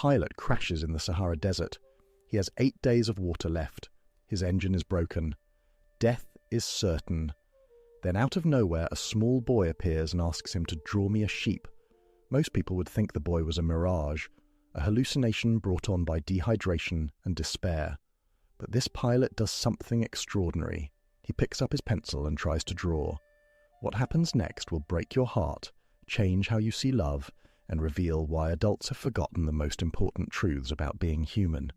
pilot crashes in the Sahara Desert. He has 8 days of water left. His engine is broken. Death is certain. Then out of nowhere, a small boy appears and asks him to draw me a sheep. Most people would think the boy was a mirage, a hallucination brought on by dehydration and despair. But this pilot does something extraordinary. He picks up his pencil and tries to draw. What happens next will break your heart, change how you see love, and reveal why adults have forgotten the most important truths about being human.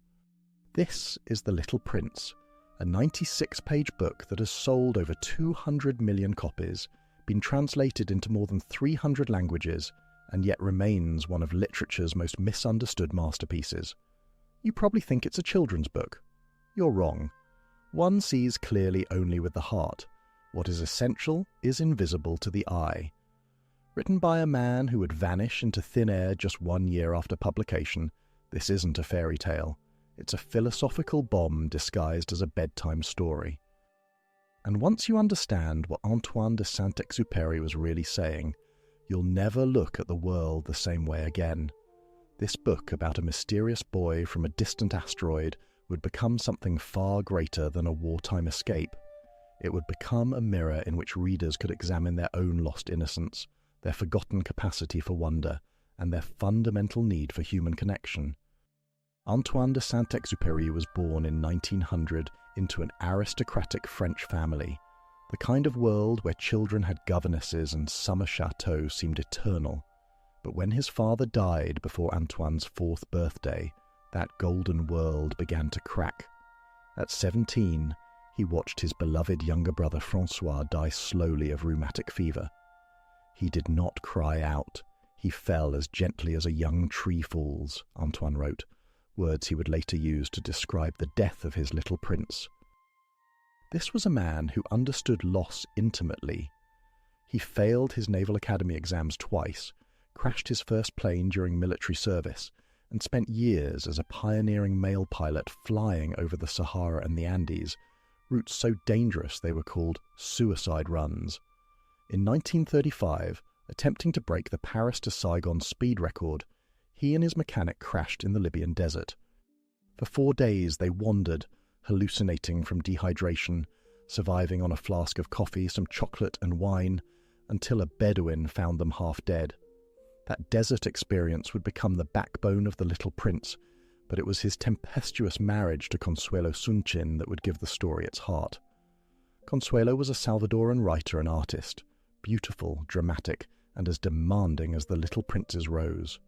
This is The Little Prince, a 96-page book that has sold over 200 million copies, been translated into more than 300 languages, and yet remains one of literature's most misunderstood masterpieces. You probably think it's a children's book. You're wrong. One sees clearly only with the heart. What is essential is invisible to the eye. Written by a man who would vanish into thin air just 1 year after publication, this isn't a fairy tale. It's a philosophical bomb disguised as a bedtime story. And once you understand what Antoine de Saint-Exupéry was really saying, you'll never look at the world the same way again. This book about a mysterious boy from a distant asteroid would become something far greater than a wartime escape. It would become a mirror in which readers could examine their own lost innocence, their forgotten capacity for wonder, and their fundamental need for human connection. Antoine de Saint-Exupéry was born in 1900 into an aristocratic French family. The kind of world where children had governesses and summer chateaux seemed eternal. But when his father died before Antoine's 4th birthday, that golden world began to crack. At 17, he watched his beloved younger brother François die slowly of rheumatic fever. He did not cry out. He fell as gently as a young tree falls, Antoine wrote, words he would later use to describe the death of his little prince. This was a man who understood loss intimately. He failed his Naval Academy exams twice, crashed his first plane during military service, and spent years as a pioneering male pilot flying over the Sahara and the Andes, routes so dangerous they were called suicide runs. In 1935, attempting to break the Paris to Saigon speed record, he and his mechanic crashed in the Libyan desert. For 4 days they wandered, hallucinating from dehydration, surviving on a flask of coffee, some chocolate and wine, until a Bedouin found them half dead. That desert experience would become the backbone of The Little Prince, but it was his tempestuous marriage to Consuelo Sunchin that would give the story its heart. Consuelo was a Salvadoran writer and artist, beautiful, dramatic, and as demanding as The Little Prince's rose.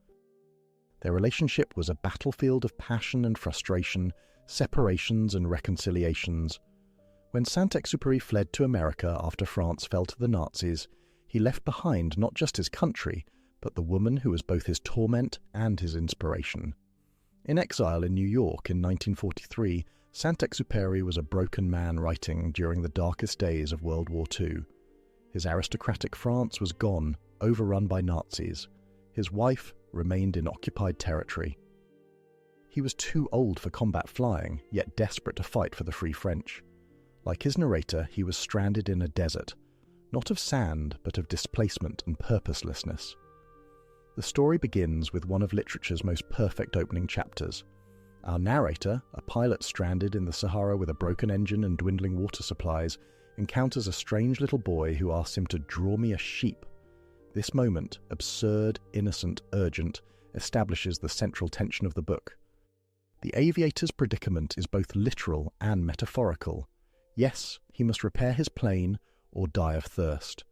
Their relationship was a battlefield of passion and frustration, separations and reconciliations. When Saint-Exupéry fled to America after France fell to the Nazis, he left behind not just his country, but the woman who was both his torment and his inspiration. In exile in New York in 1943, Saint-Exupéry was a broken man writing during the darkest days of World War II. His aristocratic France was gone, overrun by Nazis. His wife remained in occupied territory. He was too old for combat flying, yet desperate to fight for the Free French. Like his narrator, he was stranded in a desert, not of sand, but of displacement and purposelessness. The story begins with one of literature's most perfect opening chapters. Our narrator, a pilot stranded in the Sahara with a broken engine and dwindling water supplies, encounters a strange little boy who asks him to draw me a sheep. This moment, absurd, innocent, urgent, establishes the central tension of the book. The aviator's predicament is both literal and metaphorical. Yes, he must repair his plane or die of thirst,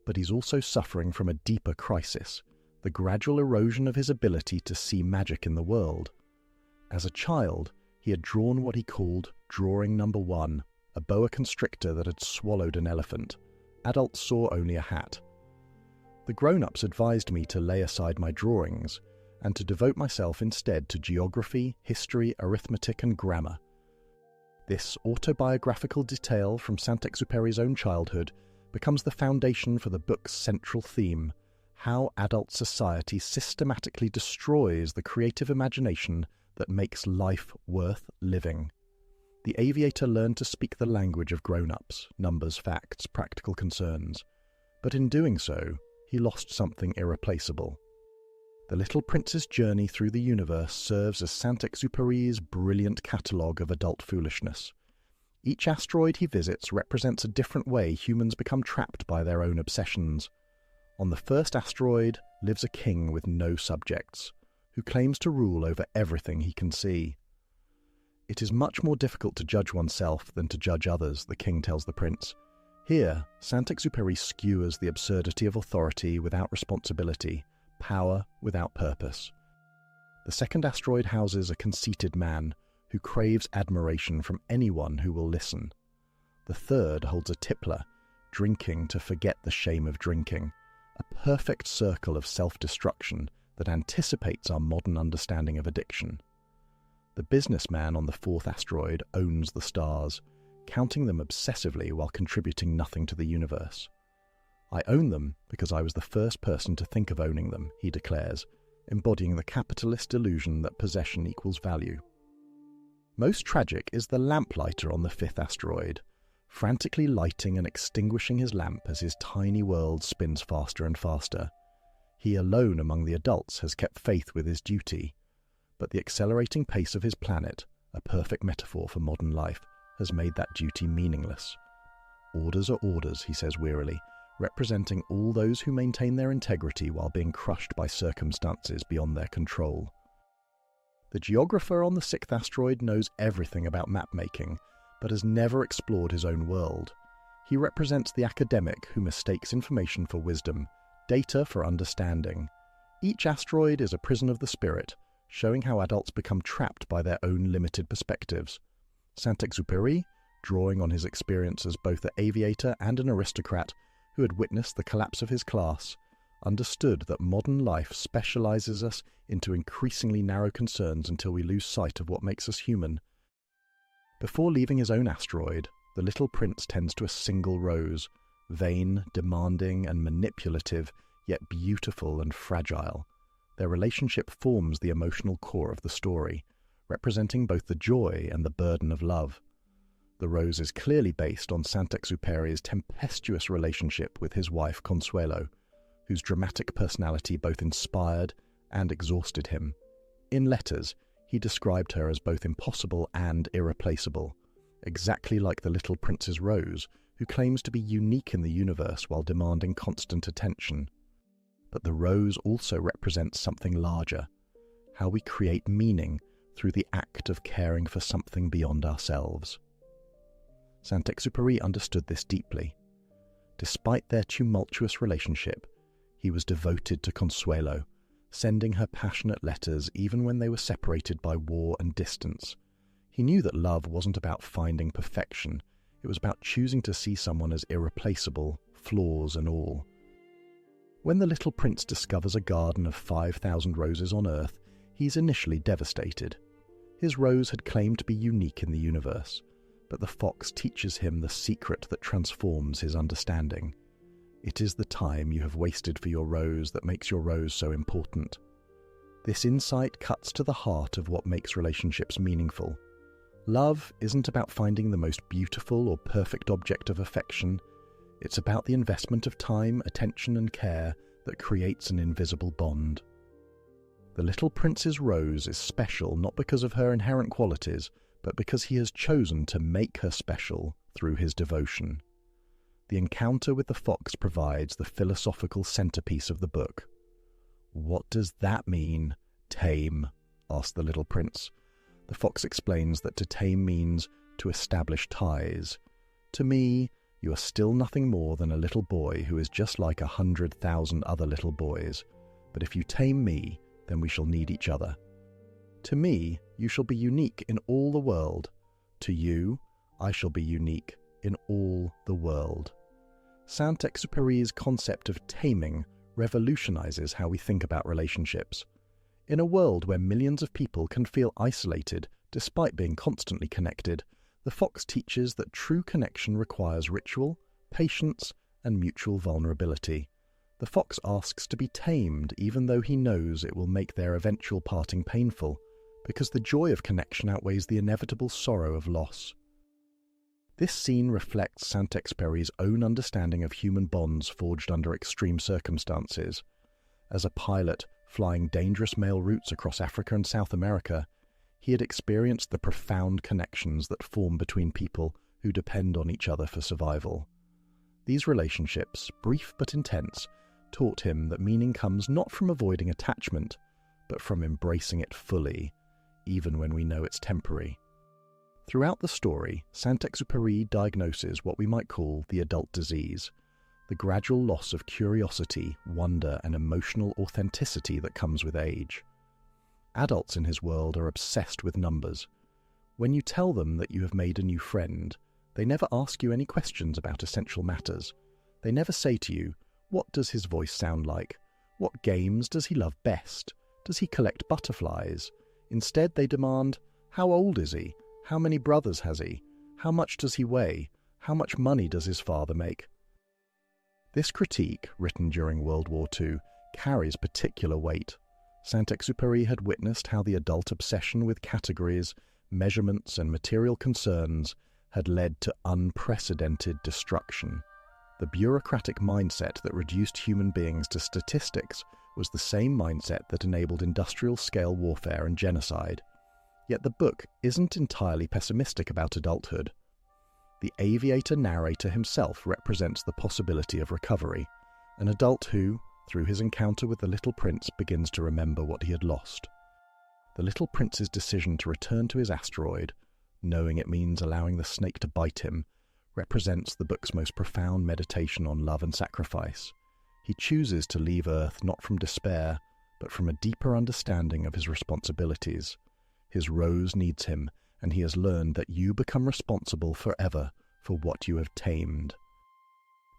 but he's also suffering from a deeper crisis, the gradual erosion of his ability to see magic in the world. As a child, he had drawn what he called drawing number 1, a boa constrictor that had swallowed an elephant. Adults saw only a hat. The grown-ups advised me to lay aside my drawings and to devote myself instead to geography, history, arithmetic, and grammar. This autobiographical detail from Saint-Exupéry's own childhood becomes the foundation for the book's central theme: how adult society systematically destroys the creative imagination that makes life worth living. The aviator learned to speak the language of grown-ups, numbers, facts, practical concerns. But in doing so, he lost something irreplaceable. The Little Prince's journey through the universe serves as Saint-Exupéry's brilliant catalogue of adult foolishness. Each asteroid he visits represents a different way humans become trapped by their own obsessions. On the first asteroid lives a king with no subjects, who claims to rule over everything he can see. It is much more difficult to judge oneself than to judge others, the king tells the prince. Here, Saint-Exupéry skewers the absurdity of authority without responsibility, power without purpose. The second asteroid houses a conceited man who craves admiration from anyone who will listen. The third holds a tippler, drinking to forget the shame of drinking, a perfect circle of self-destruction that anticipates our modern understanding of addiction. The businessman on the fourth asteroid owns the stars, counting them obsessively while contributing nothing to the universe. I own them because I was the first person to think of owning them, he declares, embodying the capitalist delusion that possession equals value. Most tragic is the lamplighter on the fifth asteroid, frantically lighting and extinguishing his lamp as his tiny world spins faster and faster. He alone among the adults has kept faith with his duty, but the accelerating pace of his planet, a perfect metaphor for modern life, has made that duty meaningless. Orders are orders, he says wearily, representing all those who maintain their integrity while being crushed by circumstances beyond their control. The geographer on the sixth asteroid knows everything about map-making, but has never explored his own world. He represents the academic who mistakes information for wisdom, data for understanding. Each asteroid is a prison of the spirit, showing how adults become trapped by their own limited perspectives. Saint-Exupéry, drawing on his experience as both an aviator and an aristocrat who had witnessed the collapse of his class, understood that modern life specializes us into increasingly narrow concerns until we lose sight of what makes us human. Before leaving his own asteroid, the little prince tends to a single rose, vain, demanding, and manipulative, yet beautiful and fragile. Their relationship forms the emotional core of the story, representing both the joy and the burden of love. The rose is clearly based on Saint-Exupéry's tempestuous relationship with his wife Consuelo, whose dramatic personality both inspired and exhausted him. In letters, he described her as both impossible and irreplaceable, exactly like the little prince's rose, who claims to be unique in the universe while demanding constant attention. But the rose also represents something larger, how we create meaning through the act of caring for something beyond ourselves. Saint-Exupéry understood this deeply. Despite their tumultuous relationship, he was devoted to Consuelo, sending her passionate letters even when they were separated by war and distance. He knew that love wasn't about finding perfection, it was about choosing to see someone as irreplaceable, flaws and all. When the little prince discovers a garden of 5,000 roses on Earth, he's initially devastated. His rose had claimed to be unique in the universe, but the fox teaches him the secret that transforms his understanding. It is the time you have wasted for your rose that makes your rose so important. This insight cuts to the heart of what makes relationships meaningful. Love isn't about finding the most beautiful or perfect object of affection. It's about the investment of time, attention, and care that creates an invisible bond. The little prince's rose is special not because of her inherent qualities, but because he has chosen to make her special through his devotion. The encounter with the fox provides the philosophical centerpiece of the book. "What does that mean, tame?" asked the little prince. The fox explains that to tame means to establish ties. "To me, you are still nothing more than a little boy who is just like 100,000 other little boys. But if you tame me, then we shall need each other. To me, you shall be unique in all the world. To you, I shall be unique in all the world." Saint-Exupéry's concept of taming revolutionizes how we think about relationships. In a world where millions of people can feel isolated despite being constantly connected, the fox teaches that true connection requires ritual, patience, and mutual vulnerability. The fox asks to be tamed even though he knows it will make their eventual parting painful, because the joy of connection outweighs the inevitable sorrow of loss. This scene reflects Saint-Exupéry's own understanding of human bonds forged under extreme circumstances. As a pilot Flying dangerous mail routes across Africa and South America, he had experienced the profound connections that form between people who depend on each other for survival. These relationships, brief but intense, taught him that meaning comes not from avoiding attachment, but from embracing it fully, even when we know it's temporary. Throughout the story, Saint-Exupéry diagnoses what we might call the adult disease, the gradual loss of curiosity, wonder, and emotional authenticity that comes with age. Adults in his world are obsessed with numbers. When you tell them that you have made a new friend, they never ask you any questions about essential matters. They never say to you, what does his voice sound like? What games does he love best? Does he collect butterflies? Instead, they demand, how old is he? How many brothers has he? How much does he weigh? How much money does his father make? This critique, written during World War II, carries particular weight. Saint-Exupéry had witnessed how the adult obsession with categories, measurements, and material concerns had led to unprecedented destruction. The bureaucratic mindset that reduced human beings to statistics was the same mindset that enabled industrial-scale warfare and genocide. Yet the book isn't entirely pessimistic about adulthood. The aviator narrator himself represents the possibility of recovery, an adult who, through his encounter with the Little Prince, begins to remember what he had lost. The Little Prince's decision to return to his asteroid, knowing it means allowing the snake to bite him, represents the book's most profound meditation on love and sacrifice. He chooses to leave Earth not from despair, but from a deeper understanding of his responsibilities. His rose needs him, and he has learned that you become responsible forever for what you have tamed.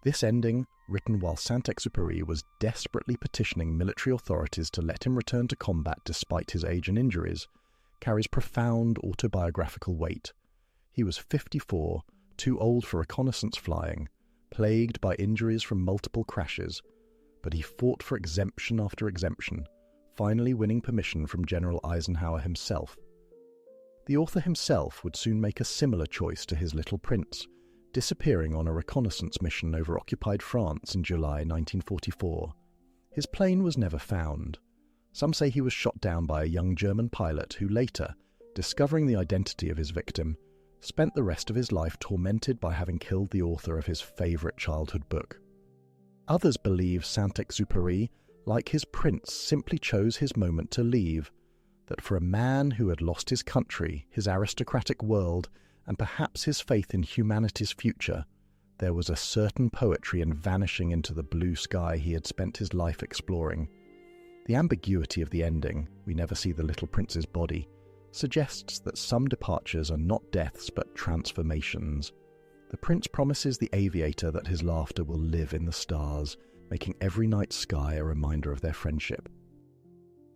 This ending, written while Saint-Exupéry was desperately petitioning military authorities to let him return to combat despite his age and injuries, carries profound autobiographical weight. He was 54, too old for reconnaissance flying, plagued by injuries from multiple crashes, but he fought for exemption after exemption, finally winning permission from General Eisenhower himself. The author himself would soon make a similar choice to his Little Prince, disappearing on a reconnaissance mission over occupied France in July 1944. His plane was never found. Some say he was shot down by a young German pilot who later, discovering the identity of his victim, spent the rest of his life tormented by having killed the author of his favourite childhood book. Others believe Saint-Exupéry, like his prince, simply chose his moment to leave, that for a man who had lost his country, his aristocratic world, and perhaps his faith in humanity's future, there was a certain poetry in vanishing into the blue sky he had spent his life exploring. The ambiguity of the ending, we never see the Little Prince's body, suggests that some departures are not deaths but transformations. The prince promises the aviator that his laughter will live in the stars, making every night sky a reminder of their friendship.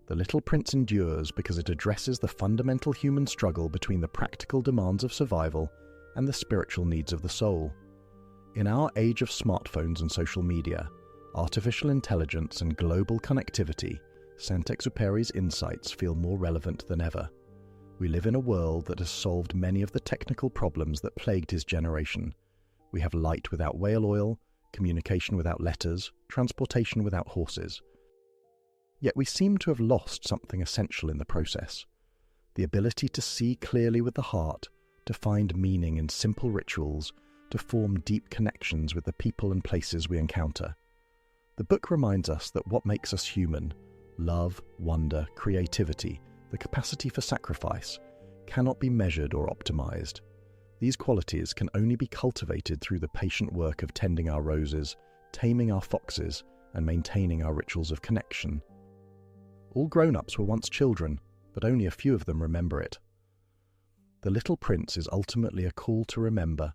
The Little Prince endures because it addresses the fundamental human struggle between the practical demands of survival and the spiritual needs of the soul. In our age of smartphones and social media, artificial intelligence and global connectivity, Saint-Exupéry's insights feel more relevant than ever. We live in a world that has solved many of the technical problems that plagued his generation. We have light without whale oil, communication without letters, transportation without horses. Yet we seem to have lost something essential in the process: the ability to see clearly with the heart, to find meaning in simple rituals, to form deep connections with the people and places we encounter. The book reminds us that what makes us human, love, wonder, creativity, the capacity for sacrifice, cannot be measured or optimized. These qualities can only be cultivated through the patient work of tending our roses, taming our foxes, and maintaining our rituals of connection. All grown-ups were once children, but only a few of them remember it. The Little Prince is ultimately a call to remember,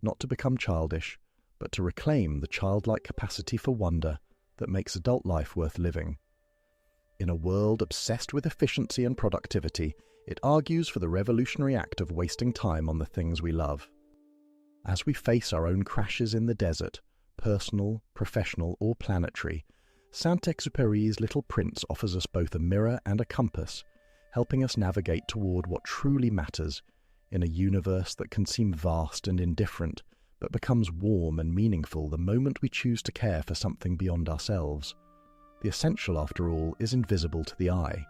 not to become childish, but to reclaim the childlike capacity for wonder that makes adult life worth living. In a world obsessed with efficiency and productivity, it argues for the revolutionary act of wasting time on the things we love. As we face our own crashes in the desert, personal, professional, or planetary, Saint-Exupéry's Little Prince offers us both a mirror and a compass, helping us navigate toward what truly matters in a universe that can seem vast and indifferent, but becomes warm and meaningful the moment we choose to care for something beyond ourselves. The essential, after all, is invisible to the eye.